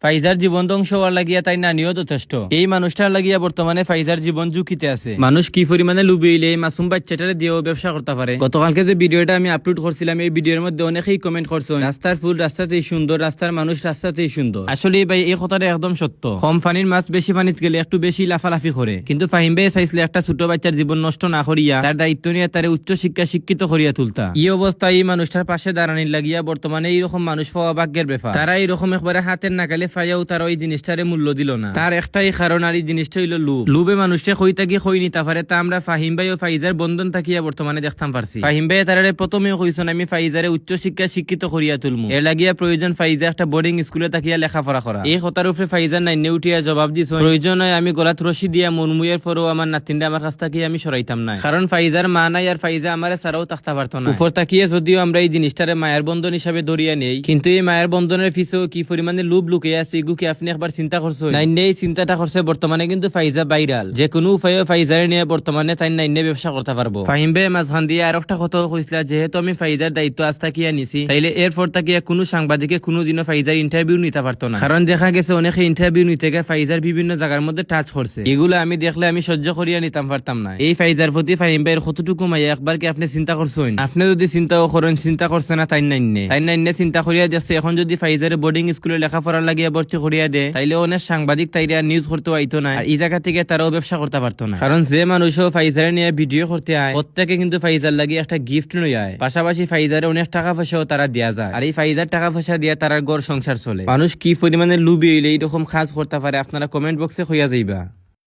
Pfizer জীবন ধ্বংস হওয়ার লাগিয়া তাই নানিও যথেষ্ট। এই মানুষটার লাগিয়া বর্তমানে ফাইজার জীবন ঝুঁকিতে আছে। মানুষ কি পরিমাণে লুবিলে এই মাসুম বাচ্চাটারে দিয়েও ব্যবসা করতে পারে। গতকালকে যে ভিডিওটা আমি আপলোড করছিলাম, এই ভিডিওর মধ্যে অনেকেই কমেন্ট করছে রাস্তার ফুল রাস্তাতেই সুন্দর, রাস্তার মানুষ রাস্তাতেই সুন্দর। আসলে ভাই এই কথাটা একদম সত্য। কম পানির মাছ বেশি পানিত গেলে একটু বেশি লাফালাফি করে, কিন্তু ফাহিম ভাই চাইছিলে একটা ছোট বাচ্চার জীবন নষ্ট না করিয়া তার দায়িত্ব নিয়ে তার উচ্চ শিক্ষা শিক্ষিত করিয়া তুলতা। এই অবস্থায় এই মানুষটার পাশে দাঁড়ানির লাগিয়া বর্তমানে এইরকম মানুষ পাওয়া ভাগ্যের ব্যাপার। তারা এইরকম একবারে হাতের নাগালে ফাইয়াও তারা ওই জিনিসটারে মূল্য দিল না। তার একটাই কারণ, আর এই জিনিসটা হইল লোভ। লোভে মানুষকে কই থাকি কই নিতে পারে। তা আমরা ফাহিম ভাই ও ফাইজার বন্ধন থাকিয়া বর্তমানে দেখতাম পারছি। ফাহিম ভাই তারা প্রথমেও কইছেন আমি ফাইজারে উচ্চ শিক্ষা শিক্ষিত করিয়া তুলমু, এর লাগিয়া প্রয়োজন ফাইজা একটা বোর্ডিং স্কুলে তাকিয়া লেখাপড়া করা। এই কথার উপরে ফাইজার নাইনে উঠিয়া জবাব দিছ প্রয়োজন হয় আমি গলাত রশি দিয়া মনমুয়ের পরও আমার নাতিনটা আমার কাছ থেকে আমি সরাইতাম না, কারণ ফাইজার মা নাই আর ফাইজা আমার ছাড়াও থাকতে পারতো না। উপর তাকিয়ে যদিও আমরা এই জিনিসটারে মায়ের বন্ধন হিসাবে ধরিয়া নেই, কিন্তু এই মায়ের বন্ধনের পিছেও কি পরিমাণে লোভ লুকিয়ে আছে এগুকে আপনি একবার চিন্তা করছো? নাইনে এই চিন্তাটা করছে বর্তমানে কিন্তু ফাইজা ভাইরাল। যে কোনো উপায়ে ফাইজারে নিয়ে বর্তমানে তাই নাইনে ব্যবসা করতে পারবো। ফাহিম ভাই মাঝখান দিয়ে আর একটা কথা কইছিল, যেহেতু আমি ফাইজার দায়িত্ব আজ তাকিয়া নিছি, তাইলে এরপর তাকিয়া কোনো সাংবাদিকে কোনোদিনও ফাইজার ইন্টারভিউ নিতে পারতো না। কারণ দেখা গেছে অনেকে ইন্টারভিউ নিতে গিয়ে ফাইজার বিভিন্ন জায়গার মধ্যে টাচ করছে, এগুলো আমি দেখলে আমি সহ্য করিয়া নিতাম পারতাম না। এই ফাইজার প্রতি ফাহিম ভাইয়ের কতটুকু মাইয়া একবার কি আপনি চিন্তা করছেন? আপনি যদি চিন্তাও করেন, চিন্তা করছে না তাই নাইনে চিন্তা করিয়া যাচ্ছে। এখন যদি ফাইজারে বোর্ডিং স্কুলে লেখাপড়া লাগিয়া ভর্তি করিয়া দেয়, তাইলে অনেক সাংবাদিক তাইরা নিউজ করতে আইতো না, এই জায়গা থেকে তারাও ব্যবসা করতে পারতো না। কারণ যে মানুষও ফাইজারে নিয়ে ভিডিও করতে আয় প্রত্যেকে কিন্তু ফাইজার লাগিয়ে একটা গিফট নিয়ে আয়, পাশাপাশি ফাইজারে অনেক টাকা পয়সাও তারা দেয়া যায়। আর এই ফাইজার টাকা পয়সা দিয়ে তারা ঘর সংসার চলে। মানুষ কি পরিমাণে লুবি হইলে এইরকম কাজ করতে পারে আপনারা কমেন্ট বক্সে হইয়া যাইবা।